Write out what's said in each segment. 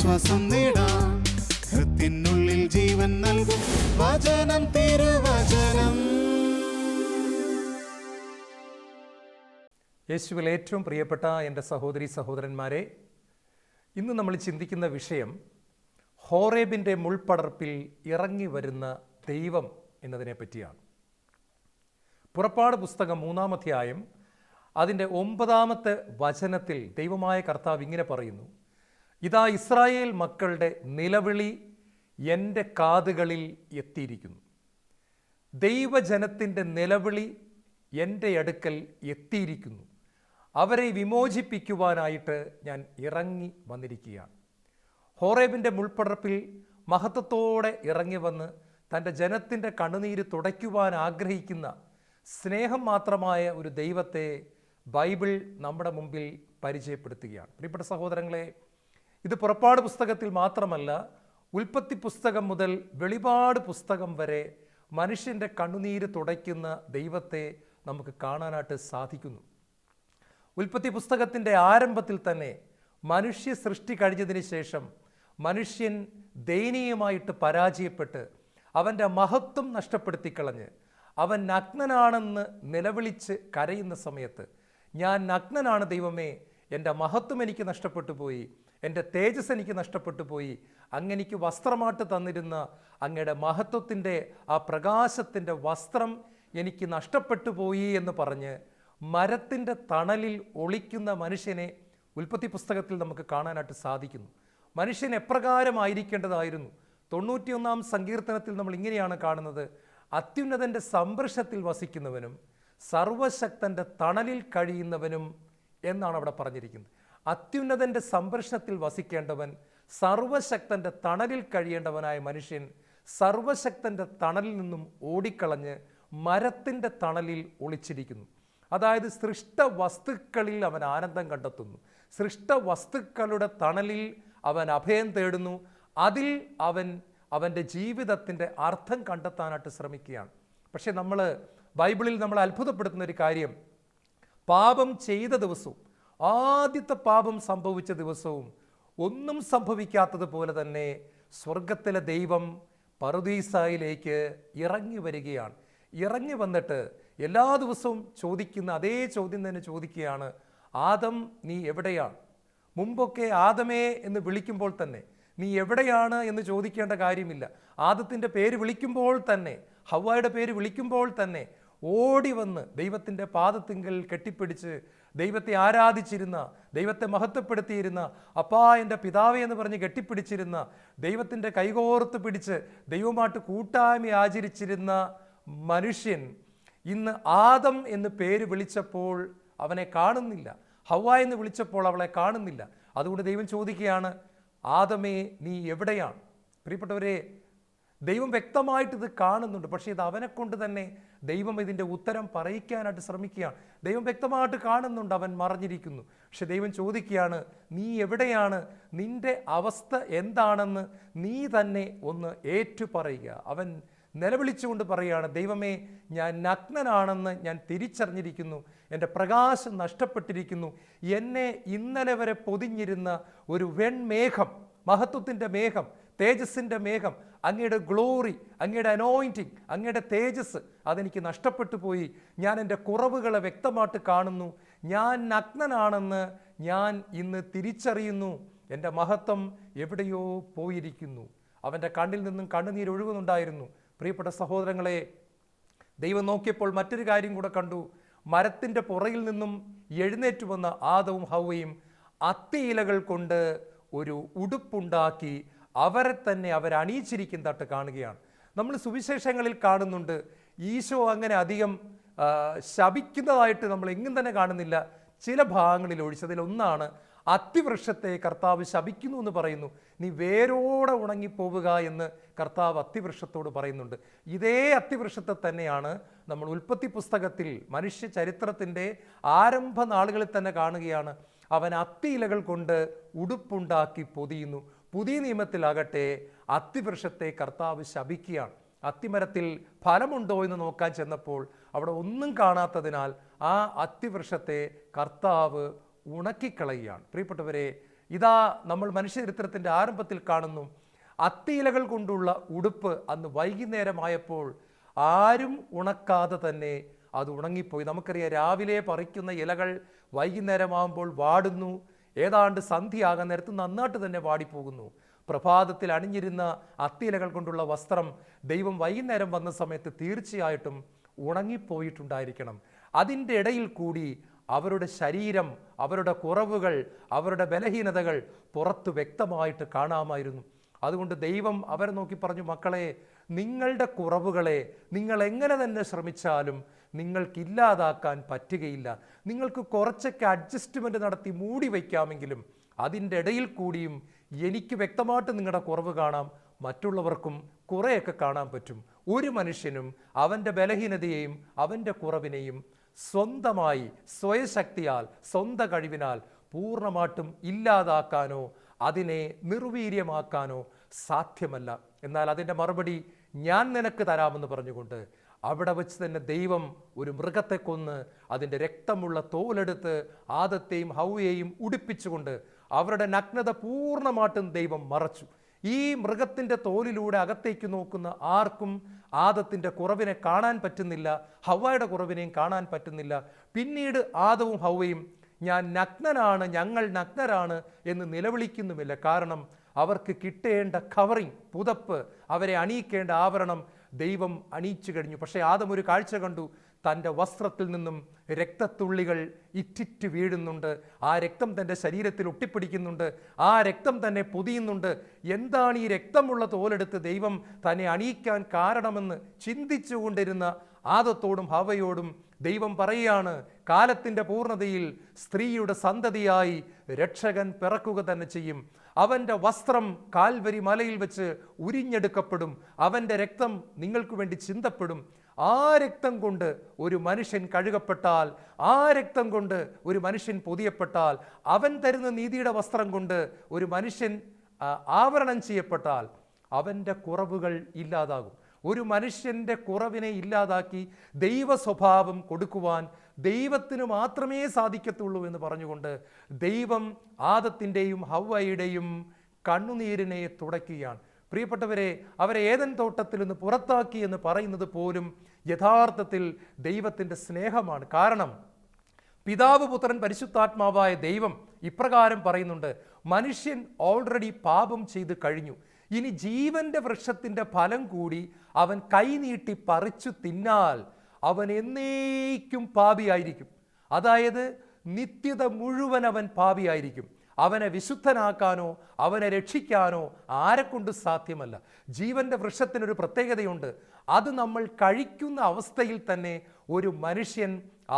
ആശ്വാസം നേടാം. ഹൃത്തിനുള്ളിൽ ജീവൻ നൽകും വചനം, തിരുവചനം. യേശുവിൽ ഏറ്റവും പ്രിയപ്പെട്ട എൻ്റെ സഹോദരി സഹോദരന്മാരെ, ഇന്ന് നമ്മൾ ചിന്തിക്കുന്ന വിഷയം ഹോറേബിൻ്റെ മുൾപടർപ്പിൽ ഇറങ്ങി വരുന്ന ദൈവം എന്നതിനെ പറ്റിയാണ്. പുറപ്പാട് പുസ്തകം 3-ാം അധ്യായം അതിൻ്റെ 9-ാമത്തെ വചനത്തിൽ ദൈവമായ കർത്താവ് ഇങ്ങനെ പറയുന്നു: ഇതാ ഇസ്രായേൽ മക്കളുടെ നിലവിളി എൻ്റെ കാതുകളിൽ എത്തിയിരിക്കുന്നു. ദൈവജനത്തിൻ്റെ നിലവിളി എൻ്റെ അടുക്കൽ എത്തിയിരിക്കുന്നു. അവരെ വിമോചിപ്പിക്കുവാനായിട്ട് ഞാൻ ഇറങ്ങി വന്നിരിക്കുകയാണ്. ഹോറേബിൻ്റെ മുൾപടർപ്പിൽ മഹത്വത്തോടെ ഇറങ്ങി വന്ന് തൻ്റെ ജനത്തിൻ്റെ കണ്ണുനീര് തുടയ്ക്കുവാൻ ആഗ്രഹിക്കുന്ന സ്നേഹം മാത്രമായ ഒരു ദൈവത്തെ ബൈബിൾ നമ്മുടെ മുമ്പിൽ പരിചയപ്പെടുത്തുകയാണ്. പ്രിയപ്പെട്ട സഹോദരങ്ങളെ, ഇത് പുറപ്പാട് പുസ്തകത്തിൽ മാത്രമല്ല, ഉൽപ്പത്തി പുസ്തകം മുതൽ വെളിപാട് പുസ്തകം വരെ മനുഷ്യൻ്റെ കണ്ണുനീര് തുടയ്ക്കുന്ന ദൈവത്തെ നമുക്ക് കാണാനായിട്ട് സാധിക്കുന്നു. ഉൽപ്പത്തി പുസ്തകത്തിൻ്റെ ആരംഭത്തിൽ തന്നെ മനുഷ്യ സൃഷ്ടി കഴിഞ്ഞതിന് ശേഷം മനുഷ്യൻ ദയനീയമായിട്ട് പരാജയപ്പെട്ട് അവൻ്റെ മഹത്വം നഷ്ടപ്പെടുത്തിക്കളഞ്ഞ് അവൻ നഗ്നനാണെന്ന് നിലവിളിച്ച് കരയുന്ന സമയത്ത്, ഞാൻ നഗ്നനാണ് ദൈവമേ, എൻ്റെ മഹത്വം എനിക്ക് നഷ്ടപ്പെട്ടു പോയി, എൻ്റെ തേജസ് എനിക്ക് നഷ്ടപ്പെട്ടു പോയി, അങ്ങെനിക്ക് വസ്ത്രമായിട്ട് തന്നിരുന്ന അങ്ങയുടെ മഹത്വത്തിൻ്റെ ആ പ്രകാശത്തിൻ്റെ വസ്ത്രം എനിക്ക് നഷ്ടപ്പെട്ടു പോയി എന്ന് പറഞ്ഞ് മരത്തിൻ്റെ തണലിൽ ഒളിക്കുന്ന മനുഷ്യനെ ഉൽപ്പത്തി പുസ്തകത്തിൽ നമുക്ക് കാണാനായിട്ട് സാധിക്കുന്നു. മനുഷ്യൻ എപ്രകാരമായിരിക്കേണ്ടതായിരുന്നു? 91-ാം സങ്കീർത്തനത്തിൽ നമ്മൾ ഇങ്ങനെയാണ് കാണുന്നത്: അത്യുന്നതൻ്റെ സംരക്ഷണത്തിൽ വസിക്കുന്നവനും സർവശക്തൻ്റെ തണലിൽ കഴിയുന്നവനും എന്നാണ് അവിടെ പറഞ്ഞിരിക്കുന്നത്. അത്യുന്നതൻ്റെ സംരക്ഷണത്തിൽ വസിക്കേണ്ടവൻ, സർവശക്തൻ്റെ തണലിൽ കഴിയേണ്ടവനായ മനുഷ്യൻ സർവശക്തൻ്റെ തണലിൽ നിന്നും ഓടിക്കളഞ്ഞ് മരത്തിൻ്റെ തണലിൽ ഒളിച്ചിരിക്കുന്നു. അതായത് സൃഷ്ട വസ്തുക്കളിൽ അവൻ ആനന്ദം കണ്ടെത്തുന്നു, സൃഷ്ട വസ്തുക്കളുടെ തണലിൽ അവൻ അഭയം തേടുന്നു, അതിൽ അവൻ്റെ ജീവിതത്തിൻ്റെ അർത്ഥം കണ്ടെത്താനായിട്ട് ശ്രമിക്കുകയാണ്. പക്ഷേ ബൈബിളിൽ നമ്മൾ അത്ഭുതപ്പെടുത്തുന്ന ഒരു കാര്യം, പാപം ചെയ്ത ദിവസവും ആദ്യത്തെ പാപം സംഭവിച്ച ദിവസവും ഒന്നും സംഭവിക്കാത്തതുപോലെ തന്നെ സ്വർഗത്തിലെ ദൈവം പറുദീസായിലേക്ക് ഇറങ്ങി വരികയാണ്. ഇറങ്ങി വന്നിട്ട് എല്ലാ ദിവസവും ചോദിക്കുന്ന അതേ ചോദ്യം തന്നെ ചോദിക്കുകയാണ്: ആദം, നീ എവിടെയാണ്? മുമ്പൊക്കെ ആദമേ എന്ന് വിളിക്കുമ്പോൾ തന്നെ നീ എവിടെയാണ് എന്ന് ചോദിക്കേണ്ട കാര്യമില്ല. ആദത്തിൻ്റെ പേര് വിളിക്കുമ്പോൾ തന്നെ, ഹവ്വായുടെ പേര് വിളിക്കുമ്പോൾ തന്നെ ഓടി വന്ന് ദൈവത്തിൻ്റെ പാദത്തിങ്കൽ കെട്ടിപ്പിടിച്ച് ദൈവത്തെ ആരാധിച്ചിരുന്ന, ദൈവത്തെ മഹത്വപ്പെടുത്തിയിരുന്ന, അപ്പാ എൻ്റെ പിതാവേ എന്ന് പറഞ്ഞ് കെട്ടിപ്പിടിച്ചിരുന്ന, ദൈവത്തിൻ്റെ കൈകോർത്ത് പിടിച്ച് ദൈവമായിട്ട് കൂട്ടായ്മ ആചരിച്ചിരുന്ന മനുഷ്യൻ ഇന്ന് ആദം എന്ന് പേര് വിളിച്ചപ്പോൾ അവനെ കാണുന്നില്ല, ഹവ്വ എന്ന് വിളിച്ചപ്പോൾ അവളെ കാണുന്നില്ല. അതുകൊണ്ട് ദൈവം ചോദിക്കുകയാണ്: ആദമേ, നീ എവിടെയാണ്? പ്രിയപ്പെട്ടവരെ, ദൈവം വ്യക്തമായിട്ട് ഇത് കാണുന്നുണ്ട്. പക്ഷേ ഇത് അവനെ കൊണ്ട് തന്നെ ദൈവം ഇതിൻ്റെ ഉത്തരം പറയിക്കാനായിട്ട് ശ്രമിക്കുകയാണ്. ദൈവം വ്യക്തമായിട്ട് കാണുന്നുണ്ട്, അവൻ മറഞ്ഞിരിക്കുന്നു. പക്ഷെ ദൈവം ചോദിക്കുകയാണ്: നീ എവിടെയാണ്? നിൻ്റെ അവസ്ഥ എന്താണെന്ന് നീ തന്നെ ഒന്ന് ഏറ്റു പറയുക. അവൻ നിലവിളിച്ചുകൊണ്ട് പറയുകയാണ്: ദൈവമേ, ഞാൻ നഗ്നനാണെന്ന് ഞാൻ തിരിച്ചറിഞ്ഞിരിക്കുന്നു, എൻ്റെ പ്രകാശം നഷ്ടപ്പെട്ടിരിക്കുന്നു. എന്നെ ഇന്നലെ വരെ പൊതിഞ്ഞിരുന്ന ഒരു വെൺമേഘം, മഹത്വത്തിൻ്റെ മേഘം, തേജസ്സിൻ്റെ മേഘം, അങ്ങയുടെ ഗ്ലോറി, അങ്ങയുടെ അനോയിൻറ്റിങ്, അങ്ങയുടെ തേജസ് അതെനിക്ക് നഷ്ടപ്പെട്ടു പോയി. ഞാൻ എൻ്റെ കുറവുകളെ വ്യക്തമായിട്ട് കാണുന്നു. ഞാൻ നഗ്നനാണെന്ന് ഞാൻ ഇന്ന് തിരിച്ചറിയുന്നു. എൻ്റെ മഹത്വം എവിടെയോ പോയിരിക്കുന്നു. അവൻ്റെ കണ്ണിൽ നിന്നും കണ്ണുനീരൊഴുകുന്നുണ്ടായിരുന്നു. പ്രിയപ്പെട്ട സഹോദരങ്ങളെ, ദൈവം നോക്കിയപ്പോൾ മറ്റൊരു കാര്യം കൂടെ കണ്ടു. മരത്തിൻ്റെ പുറയിൽ നിന്നും എഴുന്നേറ്റ് വന്ന ആദവും ഹവ്വയും അത്തിയിലകൾ കൊണ്ട് ഒരു ഉടുപ്പുണ്ടാക്കി അവരെ തന്നെ അവരണിയിച്ചിരിക്കുന്നതായിട്ട് കാണുകയാണ്. നമ്മൾ സുവിശേഷങ്ങളിൽ കാണുന്നുണ്ട്, ഈശോ അങ്ങനെ അധികം ശപിക്കുന്നതായിട്ട് നമ്മൾ എങ്ങും തന്നെ കാണുന്നില്ല. ചില ഭാഗങ്ങളിൽ ഒഴിച്ചതിലൊന്നാണ് അത്തിവൃക്ഷത്തെ കർത്താവ് ശപിക്കുന്നു എന്ന് പറയുന്നു. നീ വേരോടെ ഉണങ്ങിപ്പോവുക എന്ന് കർത്താവ് അത്തിവൃക്ഷത്തോട് പറയുന്നുണ്ട്. ഇതേ അത്തിവൃക്ഷത്തെ തന്നെയാണ് നമ്മൾ ഉൽപ്പത്തി പുസ്തകത്തിൽ മനുഷ്യ ചരിത്രത്തിൻ്റെ ആരംഭ നാളുകളിൽ തന്നെ കാണുകയാണ്. അവൻ അത്തിയിലകൾ കൊണ്ട് ഉടുപ്പുണ്ടാക്കി പൊതിയുന്നു. പുതിയ നിയമത്തിലാകട്ടെ അത്തിവൃക്ഷത്തെ കർത്താവ് ശപിക്കുകയാണ്. അത്തിമരത്തിൽ ഫലമുണ്ടോ എന്ന് നോക്കാൻ ചെന്നപ്പോൾ അവിടെ ഒന്നും കാണാത്തതിനാൽ ആ അത്തിവൃക്ഷത്തെ കർത്താവ് ഉണക്കിക്കളയുകയാണ്. പ്രിയപ്പെട്ടവരെ, ഇതാ നമ്മൾ മനുഷ്യചരിത്രത്തിൻ്റെ ആരംഭത്തിൽ കാണുന്നു, അത്തിയിലകൾ കൊണ്ടുള്ള ഉടുപ്പ് അന്ന് വൈകുന്നേരമായപ്പോൾ ആരും ഉണക്കാതെ തന്നെ അത് ഉണങ്ങിപ്പോയി. നമുക്കറിയാം, രാവിലെ പറിക്കുന്ന ഇലകൾ വൈകുന്നേരമാകുമ്പോൾ വാടുന്നു. ഏതാണ്ട് സന്ധ്യയാകാൻ നേരത്ത് നന്നായിട്ട് തന്നെ വാടിപ്പോകുന്നു. പ്രഭാതത്തിൽ അണിഞ്ഞിരുന്ന അത്തിയിലകൾ കൊണ്ടുള്ള വസ്ത്രം ദൈവം വൈകുന്നേരം വന്ന സമയത്ത് തീർച്ചയായിട്ടും ഉണങ്ങിപ്പോയിട്ടുണ്ടായിരിക്കണം. അതിൻ്റെ ഇടയിൽ കൂടി അവരുടെ ശരീരം, അവരുടെ കുറവുകൾ, അവരുടെ ബലഹീനതകൾ പുറത്ത് വ്യക്തമായിട്ട് കാണാമായിരുന്നു. അതുകൊണ്ട് ദൈവം അവരെ നോക്കി പറഞ്ഞു, മക്കളെ, നിങ്ങളുടെ കുറവുകളെ നിങ്ങൾ എങ്ങനെ തന്നെ ശ്രമിച്ചാലും നിങ്ങൾക്കില്ലാതാക്കാൻ പറ്റുകയില്ല. നിങ്ങൾക്ക് കുറച്ചൊക്കെ അഡ്ജസ്റ്റ്മെൻറ്റ് നടത്തി മൂടി വയ്ക്കാമെങ്കിലും അതിൻ്റെ ഇടയിൽ കൂടിയും എനിക്ക് വ്യക്തമായിട്ട് നിങ്ങളുടെ കുറവ് കാണാം, മറ്റുള്ളവർക്കും കുറേയൊക്കെ കാണാൻ പറ്റും. ഒരു മനുഷ്യനും അവൻ്റെ ബലഹീനതയെയും അവൻ്റെ കുറവിനെയും സ്വന്തമായി സ്വയശക്തിയാൽ സ്വന്തം കഴിവിനാൽ പൂർണ്ണമായിട്ടും ഇല്ലാതാക്കാനോ അതിനെ നിർവീര്യമാക്കാനോ സാധ്യമല്ല. എന്നാൽ അതിൻ്റെ മറുപടി ഞാൻ നിനക്ക് തരാമെന്ന് പറഞ്ഞുകൊണ്ട് അവിടെ വെച്ച് തന്നെ ദൈവം ഒരു മൃഗത്തെ കൊന്ന് അതിൻ്റെ രക്തമുള്ള തോലെടുത്ത് ആദത്തെയും ഹൗവയെയും ഉടുപ്പിച്ചുകൊണ്ട് അവരുടെ നഗ്നത പൂർണ്ണമായിട്ടും ദൈവം മറച്ചു. ഈ മൃഗത്തിൻ്റെ തോലിലൂടെ അകത്തേക്ക് നോക്കുന്ന ആർക്കും ആദത്തിൻ്റെ കുറവിനെ കാണാൻ പറ്റുന്നില്ല, ഹവ്വയുടെ കുറവിനെയും കാണാൻ പറ്റുന്നില്ല. പിന്നീട് ആദവും ഹവ്വയും ഞാൻ നഗ്നനാണ്, ഞങ്ങൾ നഗ്നരാണ് എന്ന് നിലവിളിക്കുന്നുമില്ല. കാരണം അവർക്ക് കിട്ടേണ്ട കവറിങ്, പുതപ്പ്, അവരെ അണിയിക്കേണ്ട ആവരണം ദൈവം അണിയിച്ചു കഴിഞ്ഞു. പക്ഷേ ആദം ഒരു കാഴ്ച കണ്ടു. തൻ്റെ വസ്ത്രത്തിൽ നിന്നും രക്തത്തുള്ളികൾ ഇറ്റിറ്റ് വീഴുന്നുണ്ട്. ആ രക്തം തൻ്റെ ശരീരത്തിൽ ഒട്ടിപ്പിടിക്കുന്നുണ്ട്. ആ രക്തം തന്നെ പൊതിയുന്നുണ്ട്. എന്താണ് ഈ രക്തമുള്ള തോലെടുത്ത് ദൈവം തന്നെ അണിയിക്കാൻ കാരണമെന്ന് ചിന്തിച്ചു കൊണ്ടിരുന്ന ആദത്തോടും ഹവ്വയോടും ദൈവം പറയുകയാണ്, കാലത്തിൻ്റെ പൂർണ്ണതയിൽ സ്ത്രീയുടെ സന്തതിയായി രക്ഷകൻ പിറക്കുക തന്നെ ചെയ്യും. അവൻ്റെ വസ്ത്രം കാൽവരി മലയിൽ വെച്ച് ഉരിഞ്ഞെടുക്കപ്പെടും. അവൻ്റെ രക്തം നിങ്ങൾക്ക് വേണ്ടി ചിന്തപ്പെടും. ആ രക്തം കൊണ്ട് ഒരു മനുഷ്യൻ കഴുകപ്പെട്ടാൽ, ആ രക്തം കൊണ്ട് ഒരു മനുഷ്യൻ പൊതിയപ്പെട്ടാൽ, അവൻ തരുന്ന നീതിയുടെ വസ്ത്രം കൊണ്ട് ഒരു മനുഷ്യൻ ആവരണം ചെയ്യപ്പെട്ടാൽ അവൻ്റെ കുറവുകൾ ഇല്ലാതാകും. ഒരു മനുഷ്യൻ്റെ കുറവിനെ ഇല്ലാതാക്കി ദൈവ സ്വഭാവം കൊടുക്കുവാൻ ദൈവത്തിന് മാത്രമേ സാധിക്കത്തുള്ളൂ എന്ന് പറഞ്ഞുകൊണ്ട് ദൈവം ആദത്തിൻ്റെയും ഹവ്വയുടെയും കണ്ണുനീരിനെ തുടയ്ക്കുകയാണ്. പ്രിയപ്പെട്ടവരെ, അവരെ ഏദൻ തോട്ടത്തിൽ നിന്ന് പുറത്താക്കി എന്ന് പറയുന്നത് പോലും യഥാർത്ഥത്തിൽ ദൈവത്തിൻ്റെ സ്നേഹമാണ്. കാരണം പിതാവ്, പുത്രൻ, പരിശുദ്ധാത്മാവായ ദൈവം ഇപ്രകാരം പറയുന്നുണ്ട്, മനുഷ്യൻ ഓൾറെഡി പാപം ചെയ്ത് കഴിഞ്ഞു. ഇനി ജീവന്റെ വൃക്ഷത്തിൻ്റെ ഫലം കൂടി അവൻ കൈനീട്ടി പറിച്ചു തിന്നാൽ അവൻ എന്നേക്കും പാപിയായിരിക്കും. അതായത് നിത്യത മുഴുവൻ അവൻ പാപിയായിരിക്കും. അവനെ വിശുദ്ധനാക്കാനോ അവനെ രക്ഷിക്കാനോ ആരെക്കൊണ്ട് സാധ്യമല്ല. ജീവന്റെ വൃക്ഷത്തിനൊരു പ്രത്യേകതയുണ്ട്. അത് നമ്മൾ കഴിക്കുന്ന അവസ്ഥയിൽ തന്നെ ഒരു മനുഷ്യൻ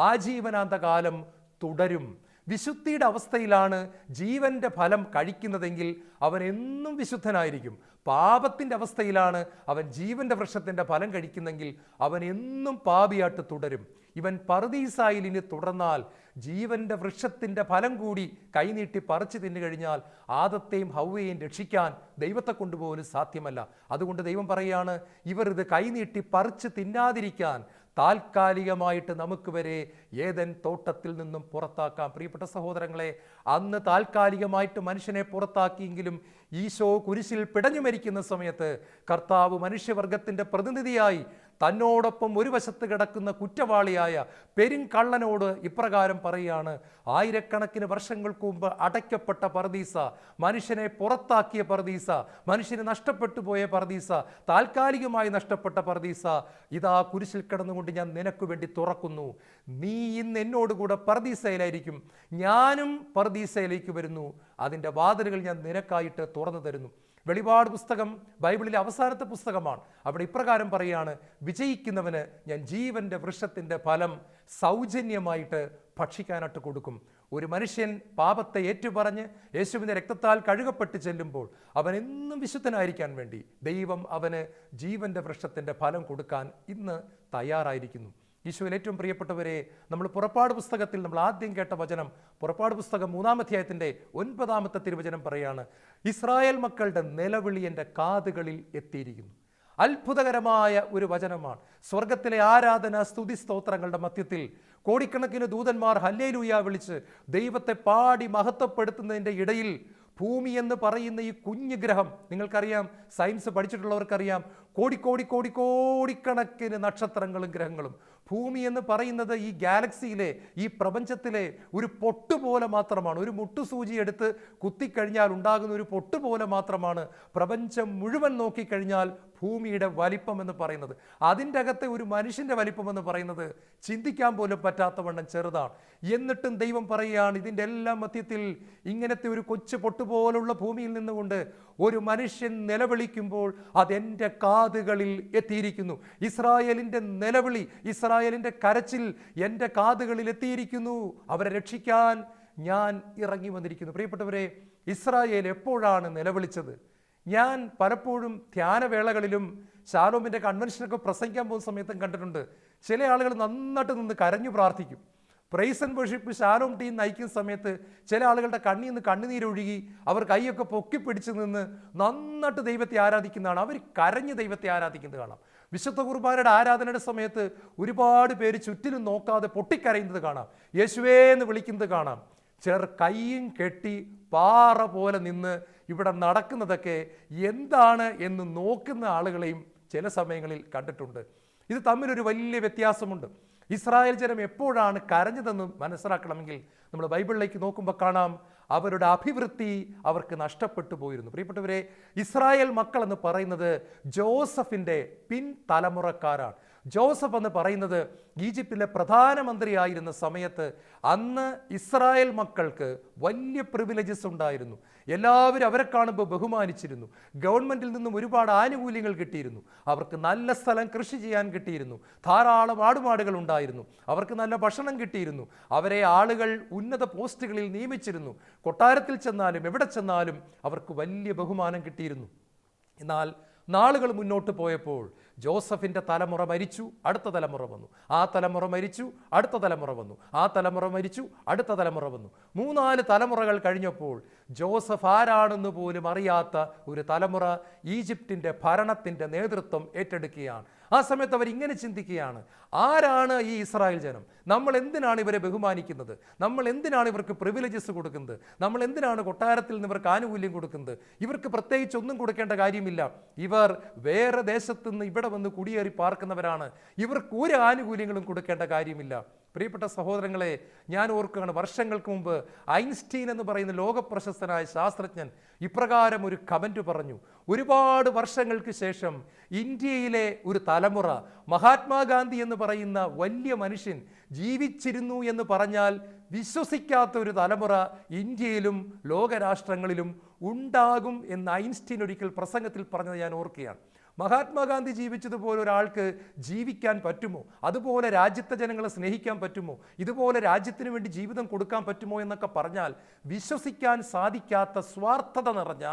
ആജീവനാന്തകാലം തുടരും. വിശുദ്ധിയുടെ അവസ്ഥയിലാണ് ജീവന്റെ ഫലം കഴിക്കുന്നതെങ്കിൽ അവൻ എന്നും വിശുദ്ധനായിരിക്കും. പാപത്തിൻ്റെ അവസ്ഥയിലാണ് അവൻ ജീവന്റെ വൃക്ഷത്തിൻ്റെ ഫലം കഴിക്കുന്നെങ്കിൽ അവൻ എന്നും പാപിയായിട്ട് തുടരും. ഇവൻ പറുദീസായിൽ ഇനി തുടർന്നാൽ ജീവന്റെ വൃക്ഷത്തിൻ്റെ ഫലം കൂടി കൈനീട്ടി പറിച്ചു തിന്നു കഴിഞ്ഞാൽ ആദത്തെയും ഹവ്വയെയും രക്ഷിക്കാൻ ദൈവത്തെ കൊണ്ടുപോകാനും സാധ്യമല്ല. അതുകൊണ്ട് ദൈവം പറയുകയാണ്, ഇവർ ഇത് കൈനീട്ടി പറിച്ചു തിന്നാതിരിക്കാൻ താൽക്കാലികമായിട്ട് നമുക്ക് വരെ ഏദൻ തോട്ടത്തിൽ നിന്നും പുറത്താക്കാം. പ്രിയപ്പെട്ട സഹോദരങ്ങളെ, അന്ന് താൽക്കാലികമായിട്ട് മനുഷ്യനെ പുറത്താക്കിയെങ്കിലും ഈശോ കുരിശിൽ പിടഞ്ഞു മരിക്കുന്ന സമയത്ത് കർത്താവ് മനുഷ്യവർഗത്തിൻ്റെ പ്രതിനിധിയായി തന്നോടൊപ്പം ഒരു വശത്ത് കിടക്കുന്ന കുറ്റവാളിയായ പെരുങ്കള്ളനോട് ഇപ്രകാരം പറയുകയാണ്, ആയിരക്കണക്കിന് വർഷങ്ങൾക്ക് മുമ്പ് അടയ്ക്കപ്പെട്ട പറുദീസ, മനുഷ്യനെ പുറത്താക്കിയ പറുദീസ, മനുഷ്യന് നഷ്ടപ്പെട്ടു പോയ പറുദീസ, താൽക്കാലികമായി നഷ്ടപ്പെട്ട പറുദീസ, ഇതാ കുരിശിൽ കിടന്നുകൊണ്ട് ഞാൻ നിനക്ക് വേണ്ടി തുറക്കുന്നു. നീ ഇന്ന് എന്നോടുകൂടെ പറുദീസയിലായിരിക്കും, ഞാനും പറുദീസയിലേക്ക് വരുന്നു. അതിൻ്റെ വാതിലുകൾ ഞാൻ നിനക്കായിട്ട് തുറന്നു തരുന്നു. വെളിപാട് പുസ്തകം ബൈബിളിലെ അവസാനത്തെ പുസ്തകമാണ്. അവിടെ ഇപ്രകാരം പറയുകയാണ്, വിജയിക്കുന്നവന് ഞാൻ ജീവന്റെ വൃക്ഷത്തിൻ്റെ ഫലം സൗജന്യമായിട്ട് ഭക്ഷിക്കാനായിട്ട് കൊടുക്കും. ഒരു മനുഷ്യൻ പാപത്തെ ഏറ്റുപറഞ്ഞ് യേശുവിൻ്റെ രക്തത്താൽ കഴുകപ്പെട്ട് ചെല്ലുമ്പോൾ അവൻ എന്നും വിശുദ്ധനായിരിക്കാൻ വേണ്ടി ദൈവം അവന് ജീവന്റെ വൃക്ഷത്തിൻ്റെ ഫലം കൊടുക്കാൻ ഇന്ന് തയ്യാറായിരിക്കുന്നു. ഈശോയിൽ ഏറ്റവും പ്രിയപ്പെട്ടവരെ, നമ്മൾ പുറപ്പാട് പുസ്തകത്തിൽ നമ്മൾ ആദ്യം കേട്ട വചനം, പുറപ്പാട് പുസ്തകം 3-ാം അധ്യായത്തിൻ്റെ 9-ാമത്തെ തിരുവചനം പറയാണ്, ഇസ്രായേൽ മക്കളുടെ നിലവിളി എൻ്റെ കാതുകളിൽ എത്തിയിരിക്കുന്നു. അത്ഭുതകരമായ ഒരു വചനമാണ്. സ്വർഗത്തിലെ ആരാധന സ്തുതി സ്തോത്രങ്ങളുടെ മധ്യത്തിൽ കോടിക്കണക്കിന് ദൂതന്മാർ ഹല്ലേലൂയ വിളിച്ച് ദൈവത്തെ പാടി മഹത്വപ്പെടുത്തുന്നതിൻ്റെ ഇടയിൽ ഭൂമി എന്ന് പറയുന്ന ഈ കുഞ്ഞു ഗ്രഹം, നിങ്ങൾക്കറിയാം, സയൻസ് പഠിച്ചിട്ടുള്ളവർക്കറിയാം, കോടിക്കണക്കിന് നക്ഷത്രങ്ങളും ഗ്രഹങ്ങളും. ഭൂമി എന്ന് പറയുന്നത് ഈ ഗാലക്സിയിലെ, ഈ പ്രപഞ്ചത്തിലെ ഒരു പൊട്ടുപോലെ മാത്രമാണ്. ഒരു മുട്ടുസൂചി എടുത്ത് കുത്തിക്കഴിഞ്ഞാൽ ഉണ്ടാകുന്ന ഒരു പൊട്ടുപോലെ മാത്രമാണ് പ്രപഞ്ചം മുഴുവൻ നോക്കിക്കഴിഞ്ഞാൽ ഭൂമിയുടെ വലിപ്പം എന്ന് പറയുന്നത്. അതിൻ്റെ അകത്തെ ഒരു മനുഷ്യൻ്റെ വലിപ്പം എന്ന് പറയുന്നത് ചിന്തിക്കാൻ പോലും പറ്റാത്തവണ്ണം ചെറുതാണ്. എന്നിട്ടും ദൈവം പറയുകയാണ്, ഇതിൻ്റെ എല്ലാം മധ്യത്തിൽ ഇങ്ങനത്തെ ഒരു കൊച്ചു പൊട്ടുപോലുള്ള ഭൂമിയിൽ നിന്നുകൊണ്ട് ഒരു മനുഷ്യൻ നിലവിളിക്കുമ്പോൾ അതെൻ്റെ കാതുകളിൽ എത്തിയിരിക്കുന്നു. ഇസ്രായേലിൻ്റെ നിലവിളി, ഇസ്രായേലിൻ്റെ കരച്ചിൽ എൻ്റെ കാതുകളിൽ എത്തിയിരിക്കുന്നു. അവരെ രക്ഷിക്കാൻ ഞാൻ ഇറങ്ങി വന്നിരിക്കുന്നു. പ്രിയപ്പെട്ടവരെ, ഇസ്രായേൽ എപ്പോഴാണ് നിലവിളിച്ചത്? ഞാൻ പലപ്പോഴും ധ്യാനവേളകളിലും ശാലോമിൻ്റെ കൺവെൻഷനൊക്കെ പ്രസംഗിക്കാൻ പോകുന്ന സമയത്തും കണ്ടിട്ടുണ്ട്. ചില ആളുകൾ നന്നായിട്ട് നിന്ന് കരഞ്ഞു പ്രാർത്ഥിക്കും. Praise and worship Shalom team നയിക്കുന്ന സമയത്ത് ചില ആളുകളുടെ കണ്ണിൽ നിന്ന് കണ്ണുനീരൊഴുകി അവർ കൈയൊക്കെ പൊക്കി പിടിച്ച് നിന്ന് നന്നായിട്ട് ദൈവത്തെ ആരാധിക്കുന്നതാണ്. അവർ കരഞ്ഞ് ദൈവത്തെ ആരാധിക്കുന്നത് കാണാം. വിശുദ്ധ കുർബാനയുടെ ആരാധനയുടെ സമയത്ത് ഒരുപാട് പേര് ചുറ്റിലും നോക്കാതെ പൊട്ടിക്കരയുന്നത് കാണാം. യേശുവേ എന്ന് വിളിക്കുന്നത് കാണാം. ചിലർ കൈയും കെട്ടി പാറ പോലെ നിന്ന് ഇവിടെ നടക്കുന്നതൊക്കെ എന്താണ് എന്ന് നോക്കുന്ന ആളുകളെയും ചില സമയങ്ങളിൽ കണ്ടിട്ടുണ്ട്. ഇത് തമ്മിലൊരു വലിയ വ്യത്യാസമുണ്ട്. ഇസ്രായേൽ ജനം എപ്പോഴാണ് കരഞ്ഞതെന്ന് മനസ്സിലാക്കണമെങ്കിൽ നമ്മൾ ബൈബിളിലേക്ക് നോക്കുമ്പോൾ കാണാം, അവരുടെ അഭിവൃദ്ധി അവർക്ക് നഷ്ടപ്പെട്ടു പോയിരുന്നു. പ്രിയപ്പെട്ടവരെ, ഇസ്രായേൽ മക്കൾ എന്ന് പറയുന്നത് ജോസഫിൻ്റെ പിൻതലമുറക്കാരാണ്. ജോസഫ് എന്ന് പറയുന്നത് ഈജിപ്തിലെ പ്രധാനമന്ത്രിയായിരുന്ന സമയത്ത് അന്ന് ഇസ്രായേൽ മക്കൾക്ക് വലിയ പ്രിവിലേജസ് ഉണ്ടായിരുന്നു. എല്ലാവരും അവരെ കാണുമ്പോൾ ബഹുമാനിച്ചിരുന്നു. ഗവൺമെൻറ്റിൽ നിന്നും ഒരുപാട് ആനുകൂല്യങ്ങൾ കിട്ടിയിരുന്നു. അവർക്ക് നല്ല സ്ഥലം കൃഷി ചെയ്യാൻ കിട്ടിയിരുന്നു. ധാരാളം ആടുമാടുകൾ ഉണ്ടായിരുന്നു. അവർക്ക് നല്ല ഭക്ഷണം കിട്ടിയിരുന്നു. അവരെ ആളുകൾ ഉന്നത പോസ്റ്റുകളിൽ നിയമിച്ചിരുന്നു. കൊട്ടാരത്തിൽ ചെന്നാലും എവിടെ ചെന്നാലും അവർക്ക് വലിയ ബഹുമാനം കിട്ടിയിരുന്നു. എന്നാൽ നാളുകൾ മുന്നോട്ട് പോയപ്പോൾ ജോസഫിൻ്റെ തലമുറ മരിച്ചു, അടുത്ത തലമുറ വന്നു. ആ തലമുറ മരിച്ചു, അടുത്ത തലമുറ വന്നു. ആ തലമുറ മരിച്ചു, അടുത്ത തലമുറ വന്നു. 3-4 തലമുറകൾ കഴിഞ്ഞപ്പോൾ ജോസഫ് ആരാണെന്ന് പോലും അറിയാത്ത ഒരു തലമുറ ഈജിപ്തിൻ്റെ ഭരണത്തിൻ്റെ നേതൃത്വം ഏറ്റെടുക്കുകയാണ്. ആ സമയത്ത് അവർ ഇങ്ങനെ ചിന്തിക്കുകയാണ്, ആരാണ് ഈ ഇസ്രായേൽ ജനം? നമ്മൾ എന്തിനാണ് ഇവരെ ബഹുമാനിക്കുന്നത്? നമ്മൾ എന്തിനാണ് ഇവർക്ക് പ്രിവിലേജസ് കൊടുക്കുന്നത്? നമ്മൾ എന്തിനാണ് കൊട്ടാരത്തിൽ നിന്ന് ഇവർക്ക് ആനുകൂല്യം കൊടുക്കുന്നത്? ഇവർക്ക് പ്രത്യേകിച്ച് ഒന്നും കൊടുക്കേണ്ട കാര്യമില്ല. ഇവർ വേറെ ദേശത്തു നിന്ന് ഇവിടെ വന്ന് കുടിയേറി പാർക്കുന്നവരാണ്. ഇവർക്ക് ഒരു ആനുകൂല്യങ്ങളും കൊടുക്കേണ്ട കാര്യമില്ല. പ്രിയപ്പെട്ട സഹോദരങ്ങളെ, ഞാൻ ഓർക്കുകയാണ്, വർഷങ്ങൾക്ക് മുമ്പ് ഐൻസ്റ്റീൻ എന്ന് പറയുന്ന ലോകപ്രശസ്തനായ ശാസ്ത്രജ്ഞൻ ഇപ്രകാരം ഒരു കമൻറ്റ് പറഞ്ഞു. ഒരുപാട് വർഷങ്ങൾക്ക് ശേഷം ഇന്ത്യയിലെ ഒരു തലമുറ, മഹാത്മാഗാന്ധി എന്ന് പറയുന്ന വലിയ മനുഷ്യൻ ജീവിച്ചിരുന്നു എന്ന് പറഞ്ഞാൽ വിശ്വസിക്കാത്ത ഒരു തലമുറ ഇന്ത്യയിലും ലോകരാഷ്ട്രങ്ങളിലും ഉണ്ടാകും എന്ന് ഐൻസ്റ്റീൻ ഒരിക്കൽ പ്രസംഗത്തിൽ പറഞ്ഞത് ഞാൻ ഓർക്കുകയാണ്. മഹാത്മാഗാന്ധി ജീവിച്ചതുപോലെ ഒരാൾക്ക് ജീവിക്കാൻ പറ്റുമോ? അതുപോലെ രാജ്യത്തെ ജനങ്ങളെ സ്നേഹിക്കാൻ പറ്റുമോ? ഇതുപോലെ രാജ്യത്തിന് വേണ്ടി ജീവിതം കൊടുക്കാൻ പറ്റുമോ എന്നൊക്കെ പറഞ്ഞാൽ വിശ്വസിക്കാൻ സാധിക്കാത്ത സ്വാർത്ഥത നിറഞ്ഞ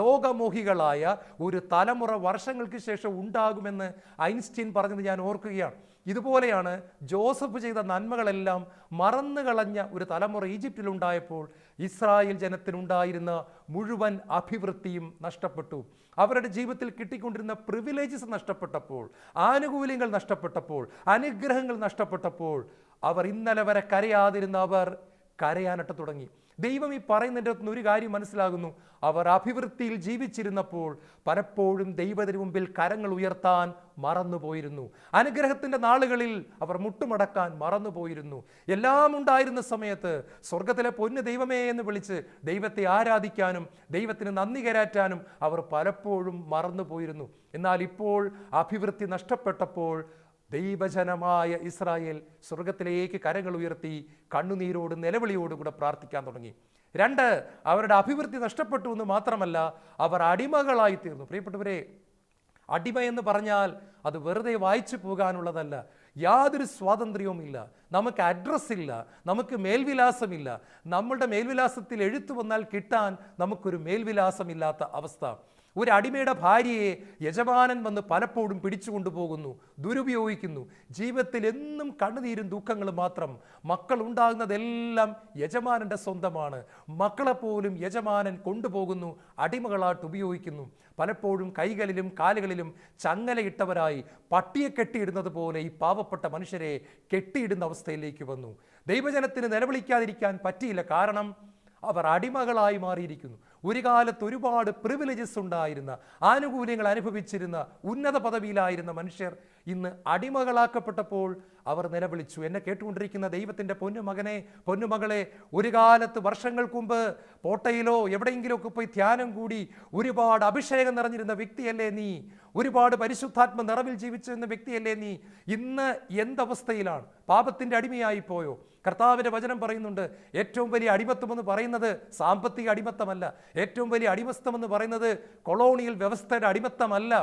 ലോകമോഹികളായ ഒരു തലമുറ വർഷങ്ങൾക്ക് ശേഷം ഉണ്ടാകുമെന്ന് ഐൻസ്റ്റീൻ പറഞ്ഞത് ഞാൻ ഓർക്കുകയാണ്. ഇതുപോലെയാണ് ജോസഫ് ചെയ്ത നന്മകളെല്ലാം മറന്നുകളഞ്ഞ ഒരു തലമുറ ഈജിപ്തിലുണ്ടായപ്പോൾ ഇസ്രായേൽ ജനത്തിനുണ്ടായിരുന്ന മുഴുവൻ അഭിവൃദ്ധിയും നഷ്ടപ്പെട്ടു. അവരുടെ ജീവിതത്തിൽ കിട്ടിക്കൊണ്ടിരുന്ന പ്രിവിലേജസ് നഷ്ടപ്പെട്ടപ്പോൾ, ആനുകൂല്യങ്ങൾ നഷ്ടപ്പെട്ടപ്പോൾ, അനുഗ്രഹങ്ങൾ നഷ്ടപ്പെട്ടപ്പോൾ അവർ ഇന്നലെ വരെ കരയാതിരുന്ന അവർ കരയാനായിട്ട് തുടങ്ങി. ദൈവം ഈ പറയുന്നതിൻ്റെ അകത്തുനിന്ന് ഒരു കാര്യം മനസ്സിലാകുന്നു. അവർ അഭിവൃദ്ധിയിൽ ജീവിച്ചിരുന്നപ്പോൾ പലപ്പോഴും ദൈവത്തിന് മുമ്പിൽ കരങ്ങൾ ഉയർത്താൻ മറന്നുപോയിരുന്നു. അനുഗ്രഹത്തിൻ്റെ നാളുകളിൽ അവർ മുട്ടുമടക്കാൻ മറന്നുപോയിരുന്നു. എല്ലാം ഉണ്ടായിരുന്ന സമയത്ത് സ്വർഗത്തിലെ പൊന്ന് ദൈവമേ എന്ന് വിളിച്ച് ദൈവത്തെ ആരാധിക്കാനും ദൈവത്തിന് നന്ദി കരാറ്റാനും അവർ പലപ്പോഴും മറന്നുപോയിരുന്നു. എന്നാൽ ഇപ്പോൾ അഭിവൃദ്ധി നഷ്ടപ്പെട്ടപ്പോൾ ദൈവജനമായ ഇസ്രായേൽ സ്വർഗത്തിലേക്ക് കരങ്ങൾ ഉയർത്തി കണ്ണുനീരോട് നിലവിളിയോടുകൂടെ പ്രാർത്ഥിക്കാൻ തുടങ്ങി. 2, അവരുടെ അഭിവൃദ്ധി നഷ്ടപ്പെട്ടു എന്ന് മാത്രമല്ല, അവർ അടിമകളായി തീർന്നു. പ്രിയപ്പെട്ടവരെ, അടിമ എന്ന് പറഞ്ഞാൽ അത് വെറുതെ വായിച്ചു പോകാനുള്ളതല്ല. യാതൊരു സ്വാതന്ത്ര്യവുമില്ല. നമുക്ക് അഡ്രസ് ഇല്ല, നമുക്ക് മേൽവിലാസമില്ല. നമ്മളുടെ മേൽവിലാസത്തിൽ എഴുത്തു വന്നാൽ കിട്ടാൻ നമുക്കൊരു മേൽവിലാസമില്ലാത്ത അവസ്ഥ. ഒരു അടിമയുടെ ഭാര്യയെ യജമാനൻ വന്ന് പലപ്പോഴും പിടിച്ചു കൊണ്ടുപോകുന്നു, ദുരുപയോഗിക്കുന്നു. ജീവിതത്തിൽ എന്നും കണ്ണുനീരും ദുഃഖങ്ങളും മാത്രം. മക്കൾ ഉണ്ടാകുന്നതെല്ലാം യജമാനൻ്റെ സ്വന്തമാണ്. മക്കളെപ്പോലും യജമാനൻ കൊണ്ടുപോകുന്നു, അടിമകളായിട്ട് ഉപയോഗിക്കുന്നു. പലപ്പോഴും കൈകളിലും കാലുകളിലും ചങ്ങലയിട്ടവരായി പട്ടിയെ കെട്ടിയിടുന്നത് പോലെ ഈ പാവപ്പെട്ട മനുഷ്യരെ കെട്ടിയിടുന്ന അവസ്ഥയിലേക്ക് വന്നു. ദൈവജനത്തിന് നിലവിളിക്കാതിരിക്കാൻ പറ്റിയില്ല. കാരണം അവർ അടിമകളായി മാറിയിരിക്കുന്നു. ഒരു കാലത്ത് ഒരുപാട് പ്രിവിലേജസ് ഉണ്ടായിരുന്ന, ആനുകൂല്യങ്ങൾ അനുഭവിച്ചിരുന്ന, ഉന്നത പദവിയിലായിരുന്ന മനുഷ്യർ ഇന്ന് അടിമകളാക്കപ്പെട്ടപ്പോൾ അവർ നിലവിളിച്ചു. എന്നെ കേട്ടുകൊണ്ടിരിക്കുന്ന ദൈവത്തിൻ്റെ പൊന്നുമകനെ, പൊന്നുമകളെ, ഒരു കാലത്ത് വർഷങ്ങൾക്ക് മുമ്പ് പോട്ടയിലോ എവിടെയെങ്കിലുമൊക്കെ പോയി ധ്യാനം കൂടി ഒരുപാട് അഭിഷേകം നിറഞ്ഞിരുന്ന വ്യക്തിയല്ലേ നീ? ഒരുപാട് പരിശുദ്ധാത്മ നിറവിൽ ജീവിച്ചിരുന്ന വ്യക്തിയല്ലേ നീ? ഇന്ന് എന്തവസ്ഥയിലാണ്? പാപത്തിൻ്റെ അടിമയായി പോയോ? കർത്താവിൻ്റെ വചനം പറയുന്നുണ്ട്, ഏറ്റവും വലിയ അടിമത്തം എന്ന് പറയുന്നത് സാമ്പത്തിക അടിമത്തമല്ല. ഏറ്റവും വലിയ അടിമത്തം എന്ന് പറയുന്നത് കൊളോണിയൽ വ്യവസ്ഥയുടെ അടിമത്തമല്ല.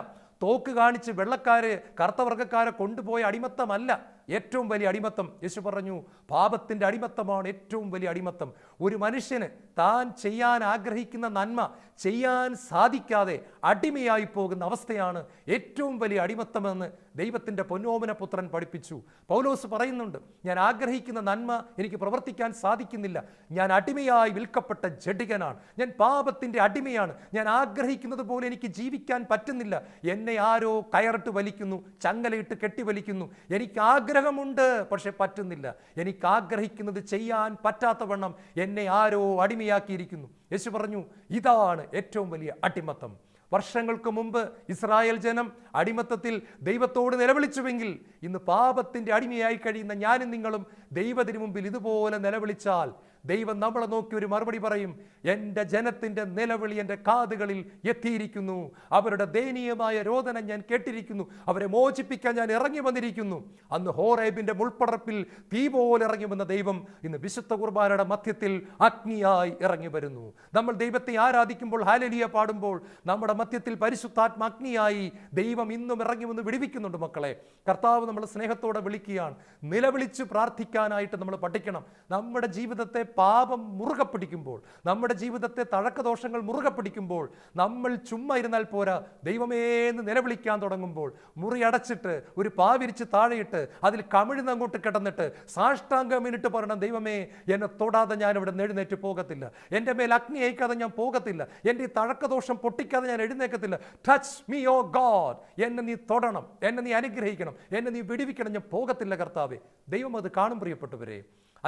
തോക്ക് കാണിച്ച് വെള്ളക്കാര് കറുത്തവർഗക്കാരെ കൊണ്ടുപോയ അടിമത്തമല്ല. ഏറ്റവും വലിയ അടിമത്തം, യേശു പറഞ്ഞു, പാപത്തിൻ്റെ അടിമത്തമാണ് ഏറ്റവും വലിയ അടിമത്തം. ഒരു മനുഷ്യന് താൻ ചെയ്യാൻ ആഗ്രഹിക്കുന്ന നന്മ ചെയ്യാൻ സാധിക്കാതെ അടിമയായി പോകുന്ന അവസ്ഥയാണ് ഏറ്റവും വലിയ അടിമത്തമെന്ന് ദൈവത്തിൻ്റെ പൊന്നോമന പുത്രൻ പഠിപ്പിച്ചു. പൗലോസ് പറയുന്നുണ്ട്, ഞാൻ ആഗ്രഹിക്കുന്ന നന്മ എനിക്ക് പ്രവർത്തിക്കാൻ സാധിക്കുന്നില്ല, ഞാൻ അടിമയായി വിൽക്കപ്പെട്ട ജഡികനാണ്, ഞാൻ പാപത്തിൻ്റെ അടിമയാണ്, ഞാൻ ആഗ്രഹിക്കുന്നത് പോലെ എനിക്ക് ജീവിക്കാൻ പറ്റുന്നില്ല, എന്നെ ആരോ കയറിട്ട് വലിക്കുന്നു, ചങ്ങലയിട്ട് കെട്ടി വലിക്കുന്നു, എനിക്ക് ആഗ്രഹമുണ്ട് പക്ഷെ പറ്റുന്നില്ല, എനിക്ക് ആഗ്രഹിക്കുന്നത് ചെയ്യാൻ പറ്റാത്തവണ്ണം എന്നെ ആരോ അടിമയാക്കിയിരിക്കുന്നു. യേശു പറഞ്ഞു, ഇതാണ് ഏറ്റവും വലിയ അടിമത്തം. വർഷങ്ങൾക്ക് മുമ്പ് ഇസ്രായേൽ ജനം അടിമത്തത്തിൽ ദൈവത്തോട് നിലവിളിച്ചുവെങ്കിൽ ഇന്ന് പാപത്തിൻ്റെ അടിമയായി കഴിയുന്ന ഞാനും നിങ്ങളും ദൈവത്തിന് മുമ്പിൽ ഇതുപോലെ നിലവിളിച്ചാൽ ദൈവം നമ്മളെ നോക്കി ഒരു മറുപടി പറയും, എൻ്റെ ജനത്തിൻ്റെ നിലവിളി എൻ്റെ കാതുകളിൽ എത്തിയിരിക്കുന്നു, അവരുടെ ദയനീയമായ രോദനം ഞാൻ കേട്ടിരിക്കുന്നു, അവരെ മോചിപ്പിക്കാൻ ഞാൻ ഇറങ്ങി വന്നിരിക്കുന്നു. അന്ന് ഹോറേബിൻ്റെ മുൾപ്പടർപ്പിൽ തീ പോലെ ഇറങ്ങി വന്ന ദൈവം ഇന്ന് വിശുദ്ധ കുർബാനയുടെ മധ്യത്തിൽ അഗ്നിയായി ഇറങ്ങി വരുന്നു. നമ്മൾ ദൈവത്തെ ആരാധിക്കുമ്പോൾ, ഹല്ലേലൂയ പാടുമ്പോൾ നമ്മുടെ മധ്യത്തിൽ പരിശുദ്ധാത്മ അഗ്നിയായി ദൈവം ഇന്നും ഇറങ്ങി വന്ന് വിടുവിക്കുന്നുണ്ട്. മക്കളെ, കർത്താവ് നമ്മളെ സ്നേഹത്തോടെ വിളിക്കുകയാണ്. നിലവിളിച്ച് പ്രാർത്ഥിക്കാനായിട്ട് നമ്മൾ പഠിക്കണം. നമ്മുടെ ജീവിതത്തെ പാപം മുറുകെ പിടിക്കുമ്പോൾ, നമ്മുടെ ജീവിതത്തെ തഴക്കദോഷങ്ങൾ മുറുകെ പിടിക്കുമ്പോൾ നമ്മൾ ചുമ്മാ ഇരുന്നാൽ പോരാ, ദൈവമേന്ന് നിലവിളിക്കാൻ തുടങ്ങുമ്പോൾ, മുറി അടച്ചിട്ട് ഒരു പാവിരിച്ച് താഴെയിട്ട് അതിൽ കമിഴ്ന്ന് അങ്ങോട്ട് കിടന്നിട്ട് സാഷ്ടാംഗം മിനിറ്റ് പറയണം, ദൈവമേ എന്നെ തൊടാതെ ഞാൻ ഇവിടെ എഴുന്നേറ്റ് പോകത്തില്ല, എൻ്റെ മേൽ അഗ്നി അയക്കാതെ ഞാൻ പോകത്തില്ല, എൻ്റെ ഈ തഴക്കദോഷം പൊട്ടിക്കാതെ ഞാൻ എഴുന്നേക്കത്തില്ല. ടച്ച് മീ ഓ ഗോഡ്, എന്നെ നീ തൊടണം, എന്നെ നീ അനുഗ്രഹിക്കണം, എന്നെ നീ വിടുവിക്കണം, ഞാൻ പോകത്തില്ല കർത്താവേ. ദൈവം അത് കാണും. പ്രിയപ്പെട്ടവരെ,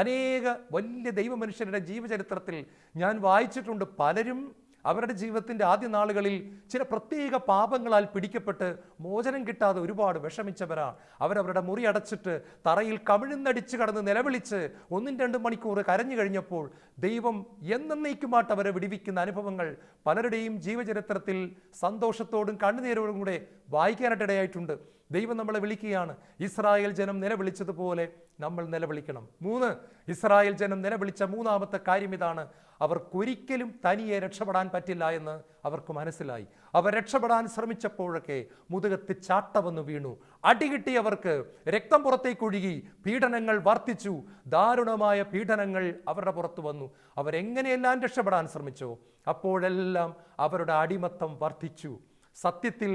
അനേക വലിയ ദൈവമനുഷ്യരുടെ ജീവചരിത്രത്തിൽ ഞാൻ വായിച്ചിട്ടുണ്ട്. പലരും അവരുടെ ജീവിതത്തിൻ്റെ ആദ്യ നാളുകളിൽ ചില പ്രത്യേക പാപങ്ങളാൽ പിടിക്കപ്പെട്ട് മോചനം കിട്ടാതെ ഒരുപാട് വിഷമിച്ചവരാണ്. അവരവരുടെ മുറി അടച്ചിട്ട് തറയിൽ കമിഴ്ന്നടിച്ച് കടന്ന് നിലവിളിച്ച് 1-2 മണിക്കൂർ കരഞ്ഞു കഴിഞ്ഞപ്പോൾ ദൈവം എന്നേക്കുമായിട്ട് അവരെ വിടുവിക്കുന്ന അനുഭവങ്ങൾ പലരുടെയും ജീവചരിത്രത്തിൽ സന്തോഷത്തോടും കണ്ണുനീരോടും കൂടെ വായിക്കാനായിട്ടിടയായിട്ടുണ്ട്. ദൈവം നമ്മളെ വിളിക്കുകയാണ്. ഇസ്രായേൽ ജനം നിലവിളിച്ചതുപോലെ നമ്മൾ നിലവിളിക്കണം. 3, ഇസ്രായേൽ ജനം നിലവിളിച്ച മൂന്നാമത്തെ കാര്യം ഇതാണ്, അവർക്കൊരിക്കലും തനിയെ രക്ഷപ്പെടാൻ പറ്റില്ല എന്ന് അവർക്ക് മനസ്സിലായി. അവർ രക്ഷപ്പെടാൻ ശ്രമിച്ചപ്പോഴൊക്കെ മുതുകത്ത് ചാട്ടവന്ന് വീണു, അടികിട്ടിയവർക്ക് രക്തം പുറത്തേക്കൊഴുകി, പീഡനങ്ങൾ വർദ്ധിച്ചു, ദാരുണമായ പീഡനങ്ങൾ അവരുടെ പുറത്തു വന്നു. അവരെങ്ങനെയെല്ലാം രക്ഷപ്പെടാൻ ശ്രമിച്ചോ അപ്പോഴെല്ലാം അവരുടെ അടിമത്തം വർദ്ധിച്ചു. സത്യത്തിൽ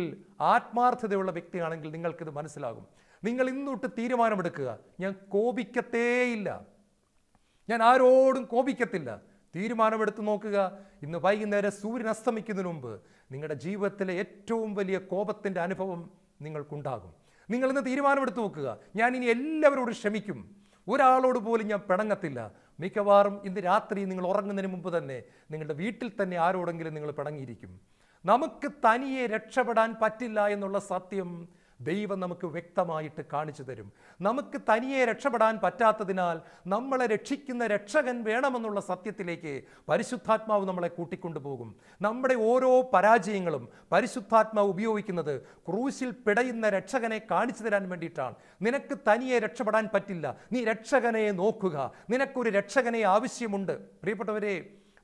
ആത്മാർത്ഥതയുള്ള വ്യക്തിയാണെങ്കിൽ നിങ്ങൾക്കിത് മനസ്സിലാകും. നിങ്ങൾ ഇന്നൊട്ട് തീരുമാനമെടുക്കുക, ഞാൻ കോപിക്കത്തേയില്ല, ഞാൻ ആരോടും കോപിക്കത്തില്ല. തീരുമാനമെടുത്ത് നോക്കുക. ഇന്ന് വൈകുന്നേരം സൂര്യൻ അസ്തമിക്കുന്നതിന് മുമ്പ് നിങ്ങളുടെ ജീവിതത്തിലെ ഏറ്റവും വലിയ കോപത്തിൻ്റെ അനുഭവം നിങ്ങൾക്കുണ്ടാകും. നിങ്ങൾ ഇന്ന് തീരുമാനമെടുത്ത് നോക്കുക, ഞാൻ ഇനി എല്ലാവരോടും ക്ഷമിക്കും, ഒരാളോട് പോലും ഞാൻ പിണങ്ങത്തില്ല. മിക്കവാറും ഇന്ന് രാത്രി നിങ്ങൾ ഉറങ്ങുന്നതിന് മുമ്പ് തന്നെ നിങ്ങളുടെ വീട്ടിൽ തന്നെ ആരോടെങ്കിലും നിങ്ങൾ പിണങ്ങിയിരിക്കും. നമുക്ക് തനിയെ രക്ഷപ്പെടാൻ പറ്റില്ല എന്നുള്ള സത്യം ദൈവം നമുക്ക് വ്യക്തമായിട്ട് കാണിച്ചു തരും. നമുക്ക് തനിയെ രക്ഷപ്പെടാൻ പറ്റാത്തതിനാൽ നമ്മളെ രക്ഷിക്കുന്ന രക്ഷകൻ വേണമെന്നുള്ള സത്യത്തിലേക്ക് പരിശുദ്ധാത്മാവ് നമ്മളെ കൂട്ടിക്കൊണ്ടുപോകും. നമ്മുടെ ഓരോ പരാജയങ്ങളും പരിശുദ്ധാത്മാവ് ഉപയോഗിക്കുന്നത് ക്രൂശിൽ പിടയുന്ന രക്ഷകനെ കാണിച്ചു തരാൻ വേണ്ടിയിട്ടാണ്. നിനക്ക് തനിയെ രക്ഷപ്പെടാൻ പറ്റില്ല, നീ രക്ഷകനെ നോക്കുക, നിനക്കൊരു രക്ഷകനെ ആവശ്യമുണ്ട്. പ്രിയപ്പെട്ടവരെ,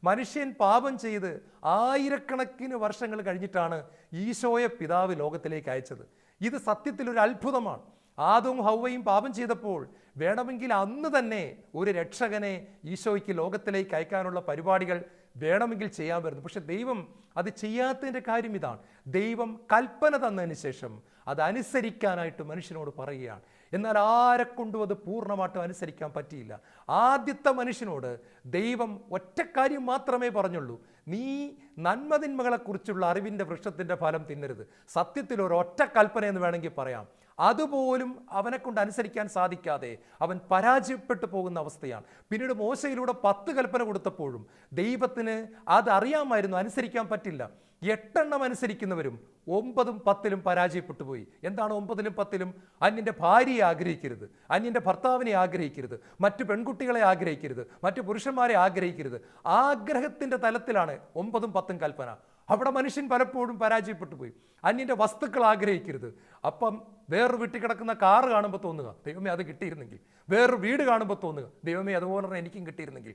മനുഷ്യൻ പാപം ചെയ്ത് ആയിരക്കണക്കിന് വർഷങ്ങൾ കഴിഞ്ഞിട്ടാണ് ഈശോയെ പിതാവ് ലോകത്തിലേക്ക് അയച്ചത്. ഇത് സത്യത്തിൽ ഒരു അത്ഭുതമാണ്. ആദവും ഹൗവയും പാപം ചെയ്തപ്പോൾ വേണമെങ്കിൽ അന്ന് തന്നെ ഒരു രക്ഷകനെ ഈശോയ്ക്ക് ലോകത്തിലേക്ക് അയക്കാനുള്ള പരിപാടികൾ വേണമെങ്കിൽ ചെയ്യാമായിരുന്നു. പക്ഷെ ദൈവം അത് ചെയ്യാത്തതിൻ്റെ കാര്യം ഇതാണ്, ദൈവം കൽപ്പന തന്നതിന് ശേഷം അത് അനുസരിക്കാനായിട്ട് മനുഷ്യനോട് പറയുകയാണ്. എന്നാൽ ആരെക്കൊണ്ടും അത് പൂർണ്ണമായിട്ടും അനുസരിക്കാൻ പറ്റിയില്ല. ആദ്യത്തെ മനുഷ്യനോട് ദൈവം ഒറ്റക്കാര്യം മാത്രമേ പറഞ്ഞുള്ളൂ, നീ നന്മതിന്മകളെക്കുറിച്ചുള്ള അറിവിൻ്റെ വൃക്ഷത്തിൻ്റെ ഫലം തിന്നരുത്. സത്യത്തിൽ ഒരു ഒറ്റ കൽപ്പന എന്ന് വേണമെങ്കിൽ പറയാം. അതുപോലും അവനെ കൊണ്ട് അനുസരിക്കാൻ സാധിക്കാതെ അവൻ പരാജയപ്പെട്ടു പോകുന്ന അവസ്ഥയാണ്. പിന്നീട് മോശയിലൂടെ 10 കൽപ്പന കൊടുത്തപ്പോഴും ദൈവത്തിന് അത് അറിയാമായിരുന്നു, അനുസരിക്കാൻ പറ്റില്ല. 8 എണ്ണം അനുസരിക്കുന്നവരും 9ഉം 10ലും പരാജയപ്പെട്ടു പോയി. എന്താണ് 9ലും 10ലും? അന്യൻ്റെ ഭാര്യയെ ആഗ്രഹിക്കരുത്, അന്യൻ്റെ ഭർത്താവിനെ ആഗ്രഹിക്കരുത്, മറ്റു പെൺകുട്ടികളെ ആഗ്രഹിക്കരുത്, മറ്റു പുരുഷന്മാരെ ആഗ്രഹിക്കരുത്. ആഗ്രഹത്തിൻ്റെ തലത്തിലാണ് 9ഉം 10ഉം കൽപ്പന. അവിടെ മനുഷ്യൻ പലപ്പോഴും പരാജയപ്പെട്ടു പോയി. അന്യൻ്റെ വസ്തുക്കൾ ആഗ്രഹിക്കരുത്. അപ്പം വേറൊരു വീട്ടിൽ കിടക്കുന്ന കാറ് കാണുമ്പോൾ തോന്നുക, ദൈവമേ അത് കിട്ടിയിരുന്നെങ്കിൽ. വേറൊരു വീട് കാണുമ്പോൾ തോന്നുക, ദൈവമേ അതുപോലെ തന്നെ എനിക്കും കിട്ടിയിരുന്നെങ്കിൽ.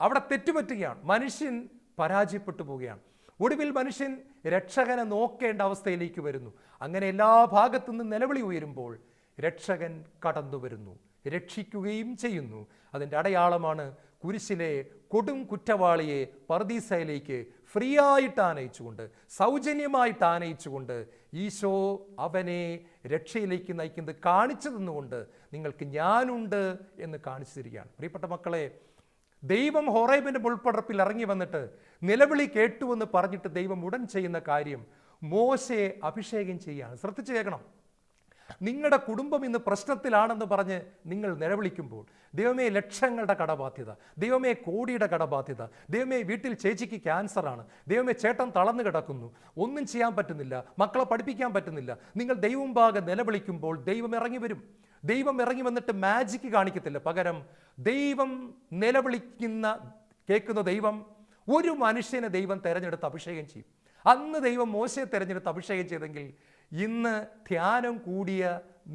അവിടെ തെറ്റുപറ്റുകയാണ്, മനുഷ്യൻ പരാജയപ്പെട്ടു പോവുകയാണ്. ഒടുവിൽ മനുഷ്യൻ രക്ഷകനെ നോക്കേണ്ട അവസ്ഥയിലേക്ക് വരുന്നു. അങ്ങനെ എല്ലാ ഭാഗത്തു നിന്നും നിലവിളി ഉയരുമ്പോൾ രക്ഷകൻ കടന്നു വരുന്നു, രക്ഷിക്കുകയും ചെയ്യുന്നു. അതിൻ്റെ അടയാളമാണ് കുരിശിലെ കൊടും കുറ്റവാളിയെ പർദീസയിലേക്ക് ഫ്രീ ആയിട്ട് ആനയിച്ചുകൊണ്ട്, സൗജന്യമായിട്ട് ആനയിച്ചുകൊണ്ട് ഈശോ അവനെ രക്ഷയിലേക്ക് നയിക്കുന്നത് കാണിച്ചു തന്നുകൊണ്ട് നിങ്ങൾക്ക് ഞാനുണ്ട് എന്ന് കാണിച്ചു തരികയാണ്. പ്രിയപ്പെട്ട മക്കളെ, ദൈവം ഹോറേബിൻ്റെ മുൾപ്പടർപ്പിൽ ഇറങ്ങി വന്നിട്ട് നിലവിളി കേട്ടുവെന്ന് പറഞ്ഞിട്ട് ദൈവം ഉടൻ ചെയ്യുന്ന കാര്യം മോശയെ അഭിഷേകം ചെയ്യുകയാണ്. ശ്രദ്ധിച്ചു കേൾക്കണം. നിങ്ങളുടെ കുടുംബം ഇന്ന് പ്രശ്നത്തിലാണെന്ന് പറഞ്ഞ് നിങ്ങൾ നിലവിളിക്കുമ്പോൾ, ദൈവമേ ലക്ഷങ്ങളുടെ കടബാധ്യത, ദൈവമേ കോടിയുടെ കടബാധ്യത, ദൈവമേ വീട്ടിൽ ചേച്ചിക്ക് ക്യാൻസറാണ്, ദൈവമേ ചേട്ടൻ തളർന്നു കിടക്കുന്നു, ഒന്നും ചെയ്യാൻ പറ്റുന്നില്ല, മക്കളെ പഠിപ്പിക്കാൻ പറ്റുന്നില്ല, നിങ്ങൾ ദൈവം ഭാഗം നിലവിളിക്കുമ്പോൾ ദൈവം ഇറങ്ങി വരും. ദൈവം ഇറങ്ങി വന്നിട്ട് മാജിക്ക് കാണിക്കത്തില്ല. പകരം ദൈവം കേൾക്കുന്ന ദൈവം ഒരു മനുഷ്യനെ ദൈവം തിരഞ്ഞെടുത്ത് അഭിഷേകം ചെയ്യും. അന്ന് ദൈവം മോശയെ തിരഞ്ഞെടുത്ത് അഭിഷേകം ചെയ്തെങ്കിൽ ഇന്ന് ധ്യാനം കൂടിയ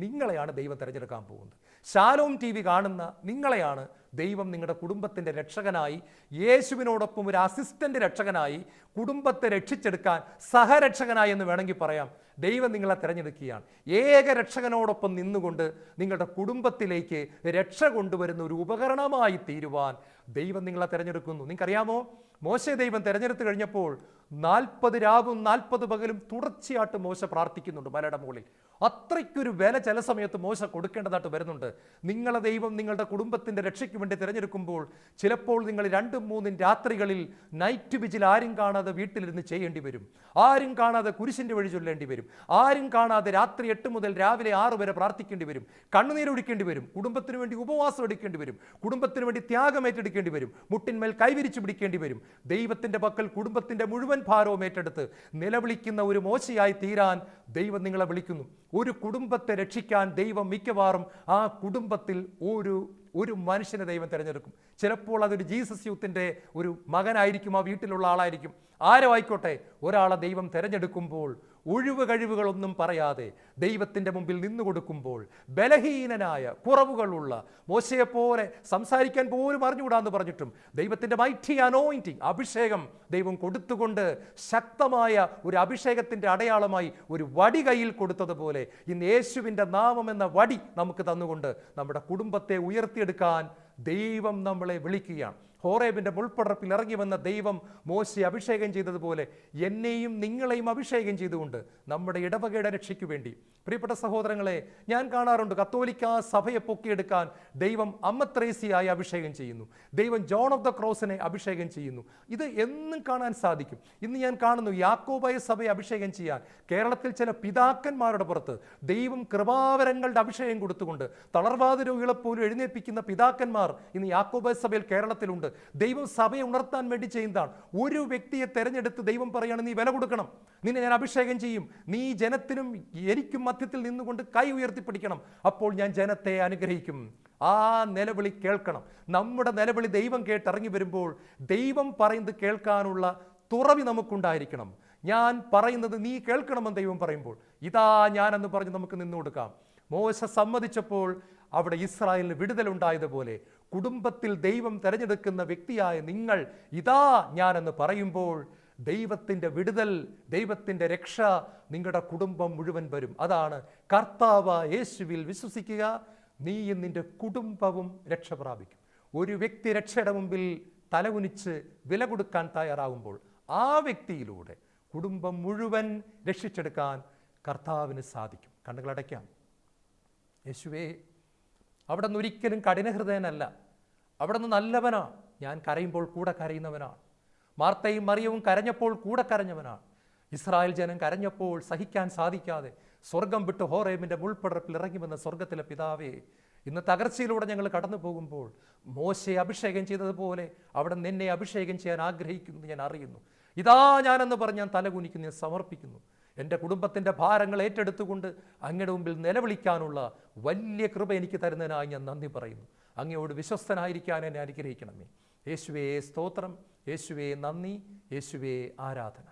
നിങ്ങളെയാണ് ദൈവം തിരഞ്ഞെടുക്കാൻ പോകുന്നത്. ശാലോം TV കാണുന്ന നിങ്ങളെയാണ് ദൈവം നിങ്ങളുടെ കുടുംബത്തിൻ്റെ രക്ഷകനായി, യേശുവിനോടൊപ്പം ഒരു അസിസ്റ്റൻ്റ് രക്ഷകനായി, കുടുംബത്തെ രക്ഷിച്ചെടുക്കാൻ സഹരക്ഷകനായി എന്ന് വേണമെങ്കിൽ പറയാം. ദൈവം നിങ്ങളെ തിരഞ്ഞെടുക്കുകയാണ്. ഏക രക്ഷകനോടൊപ്പം നിന്നുകൊണ്ട് നിങ്ങളുടെ കുടുംബത്തിലേക്ക് രക്ഷ കൊണ്ടുവരുന്ന ഒരു ഉപകരണമായി തീരുവാൻ ദൈവം നിങ്ങളെ തിരഞ്ഞെടുക്കുന്നു. നിങ്ങൾക്കറിയാമോ, മോശയെ ദൈവം തിരഞ്ഞെടുത്ത് കഴിഞ്ഞപ്പോൾ 40 രാവും 40 പകലും തുടർച്ചയായിട്ട് മോശ പ്രാർത്ഥിക്കുന്നുണ്ട് മലയുടെ മുകളിൽ. അത്രയ്ക്കൊരു വില ചില സമയത്ത് മോശ കൊടുക്കേണ്ടതായിട്ട് വരുന്നുണ്ട്. നിങ്ങളെ ദൈവം നിങ്ങളുടെ കുടുംബത്തിൻ്റെ രക്ഷയ്ക്ക് വേണ്ടി തിരഞ്ഞെടുക്കുമ്പോൾ ചിലപ്പോൾ നിങ്ങൾ 2-3 രാത്രികളിൽ നൈറ്റ് വിജിൽ ആരും കാണാതെ വീട്ടിലിരുന്ന് ചെയ്യേണ്ടി വരും. ആരും കാണാതെ കുരിശിൻ്റെ വഴി ചൊല്ലേണ്ടി വരും. ആരും കാണാതെ രാത്രി 8 മുതൽ രാവിലെ 6 വരെ പ്രാർത്ഥിക്കേണ്ടി വരും. കണ്ണുനീരൊഴിക്കേണ്ടി വരും. കുടുംബത്തിന് വേണ്ടി ഉപവാസം എടുക്കേണ്ടി വരും. കുടുംബത്തിന് വേണ്ടി ത്യാഗം ഏറ്റെടുക്കേണ്ടി വരും. മുട്ടിന്മേൽ കൈവിരിച്ചു പിടിക്കേണ്ടി വരും. ദൈവത്തിൻ്റെ പക്കൽ കുടുംബത്തിൻ്റെ മുഴുവൻ ഭാരവും ഏറ്റെടുത്ത് നിലവിളിക്കുന്ന ഒരു മോശയായി തീരാൻ ദൈവം നിങ്ങളെ വിളിക്കുന്നു. ഒരു കുടുംബത്തെ രക്ഷിക്കാൻ ദൈവം മിക്കവാറും ആ കുടുംബത്തിൽ ഒരു മനുഷ്യനെ ദൈവം തിരഞ്ഞെടുക്കും. ചിലപ്പോൾ അതൊരു ജീസസ് യൂത്തിൻ്റെ ഒരു മകനായിരിക്കും, ആ വീട്ടിലുള്ള ആളായിരിക്കും, ആരോ ആയിക്കോട്ടെ. ഒരാളെ ദൈവം തിരഞ്ഞെടുക്കുമ്പോൾ ഒഴിവ് കഴിവുകളൊന്നും പറയാതെ ദൈവത്തിൻ്റെ മുമ്പിൽ നിന്നു കൊടുക്കുമ്പോൾ, ബലഹീനനായ കുറവുകളുള്ള മോശയെപ്പോലെ സംസാരിക്കാൻ പോലും അറിഞ്ഞുകൂടാന്ന് പറഞ്ഞിട്ടും ദൈവത്തിൻ്റെ മൈറ്റി അനോയിന്റിങ് അഭിഷേകം ദൈവം കൊടുത്തുകൊണ്ട് ശക്തമായ ഒരു അഭിഷേകത്തിൻ്റെ അടയാളമായി ഒരു വടി കയ്യിൽ കൊടുത്തതുപോലെ ഇന്ന് യേശുവിൻ്റെ നാമം എന്ന വടി നമുക്ക് തന്നുകൊണ്ട് നമ്മുടെ കുടുംബത്തെ ഉയർത്തിയെടുക്കാൻ ദൈവം നമ്മളെ വിളിക്കുകയാണ്. ഹോറേബിൻ്റെ മുൾപ്പടർപ്പിൽ ഇറങ്ങി വന്ന ദൈവം മോശയെ അഭിഷേകം ചെയ്തതുപോലെ എന്നെയും നിങ്ങളെയും അഭിഷേകം ചെയ്തുകൊണ്ട് നമ്മുടെ ഇടവകയുടെ രക്ഷയ്ക്ക് വേണ്ടി, പ്രിയപ്പെട്ട സഹോദരങ്ങളെ, ഞാൻ കാണാറുണ്ട് കത്തോലിക്ക സഭയെ പൊക്കിയെടുക്കാൻ ദൈവം അമ്മ ത്രേസ്യയായി അഭിഷേകം ചെയ്യുന്നു, ദൈവം ജോൺ ഓഫ് ദ ക്രോസിനെ അഭിഷേകം ചെയ്യുന്നു. ഇത് എന്നും കാണാൻ സാധിക്കും. ഇന്ന് ഞാൻ കാണുന്നു യാക്കോബായ സഭയെ അഭിഷേകം ചെയ്യാൻ കേരളത്തിൽ ചില പിതാക്കന്മാരുടെ പുറത്ത് ദൈവം കൃപാവരങ്ങളുടെ അഭിഷേകം കൊടുത്തുകൊണ്ട് തളർവാദ രോഗികളെപ്പോലും എഴുന്നേൽപ്പിക്കുന്ന പിതാക്കന്മാർ ഇന്ന് യാക്കോബായ സഭയിൽ കേരളത്തിലുണ്ട്. ദൈവം സഭയെ ഉണർത്താൻ വേണ്ടി ചെയ്യുന്നതാണ്. ഒരു വ്യക്തിയെ തെരഞ്ഞെടുത്ത് ദൈവം പറയാണ്, നീ വില കൊടുക്കണം, നിന്നെ ഞാൻ അഭിഷേകം ചെയ്യും, നീ ജനത്തിനും എനിക്കും മധ്യത്തിൽ നിന്നുകൊണ്ട് കൈ ഉയർത്തിപ്പിടിക്കണം, അപ്പോൾ ഞാൻ ജനത്തെ അനുഗ്രഹിക്കും. ആ നിലവിളി കേൾക്കണം. നമ്മുടെ നിലവിളി ദൈവം കേട്ടിറങ്ങി വരുമ്പോൾ ദൈവം പറയുന്നത് കേൾക്കാനുള്ള തുറവി നമുക്കുണ്ടായിരിക്കണം. ഞാൻ പറയുന്നത് നീ കേൾക്കണമെന്ന് ദൈവം പറയുമ്പോൾ ഇതാ ഞാനെന്ന് പറഞ്ഞ് നമുക്ക് നിന്നു കൊടുക്കാം. മോശ സമ്മതിച്ചപ്പോൾ അവിടെ ഇസ്രായേലിന് വിടുതലുണ്ടായതുപോലെ കുടുംബത്തിൽ ദൈവം തിരഞ്ഞെടുക്കുന്ന വ്യക്തിയായ നിങ്ങൾ ഇതാ ഞാനെന്ന് പറയുമ്പോൾ ദൈവത്തിൻ്റെ വിടുതൽ, ദൈവത്തിൻ്റെ രക്ഷ നിങ്ങളുടെ കുടുംബം മുഴുവൻ വരും. അതാണ് കർത്താവ് യേശുവിൽ വിശ്വസിക്കുക, നീയും നിൻ്റെ കുടുംബവും രക്ഷ പ്രാപിക്കും. ഒരു വ്യക്തി രക്ഷയുടെ മുമ്പിൽ തലകുനിച്ച് വില കൊടുക്കാൻ തയ്യാറാകുമ്പോൾ ആ വ്യക്തിയിലൂടെ കുടുംബം മുഴുവൻ രക്ഷിച്ചെടുക്കാൻ കർത്താവിന് സാധിക്കും. കണ്ണുകളടയ്ക്കാം. യേശുവേ, അവിടെ നിന്ന് ഒരിക്കലും കഠിനഹൃദയനല്ല, അവിടെ നിന്ന് നല്ലവനാണ്. ഞാൻ കരയുമ്പോൾ കൂടെ കരയുന്നവനാണ്. മാർത്തയും മറിയവും കരഞ്ഞപ്പോൾ കൂടെ കരഞ്ഞവനാണ്. ഇസ്രായേൽ ജനം കരഞ്ഞപ്പോൾ സഹിക്കാൻ സാധിക്കാതെ സ്വർഗം വിട്ട് ഹോറേബിൻ്റെ മുൾപ്പടർപ്പിൽ ഇറങ്ങി വന്ന സ്വർഗത്തിലെ പിതാവേ, ഇന്ന് തകർച്ചയിലൂടെ ഞങ്ങൾ കടന്നു പോകുമ്പോൾ മോശയെ അഭിഷേകം ചെയ്തതുപോലെ അവിടെ നിന്നെ അഭിഷേകം ചെയ്യാൻ ആഗ്രഹിക്കുന്നു ഞാൻ അറിയുന്നു. ഇതാ ഞാനെന്ന് പറഞ്ഞ് ഞാൻ തലകുനിക്കുന്നു, ഞാൻ സമർപ്പിക്കുന്നു. എൻ്റെ കുടുംബത്തിൻ്റെ ഭാരങ്ങൾ ഏറ്റെടുത്തുകൊണ്ട് അങ്ങയുടെ മുമ്പിൽ നിലവിളിക്കാനുള്ള വലിയ കൃപ എനിക്ക് തരുന്നതിനായി ഞാൻ നന്ദി പറയുന്നു. അങ്ങയോട് വിശ്വസ്തനായിരിക്കാൻ എന്നെ അനുഗ്രഹിക്കണമേ. യേശുവേ സ്തോത്രം, യേശുവേ നന്ദി, യേശുവേ ആരാധന.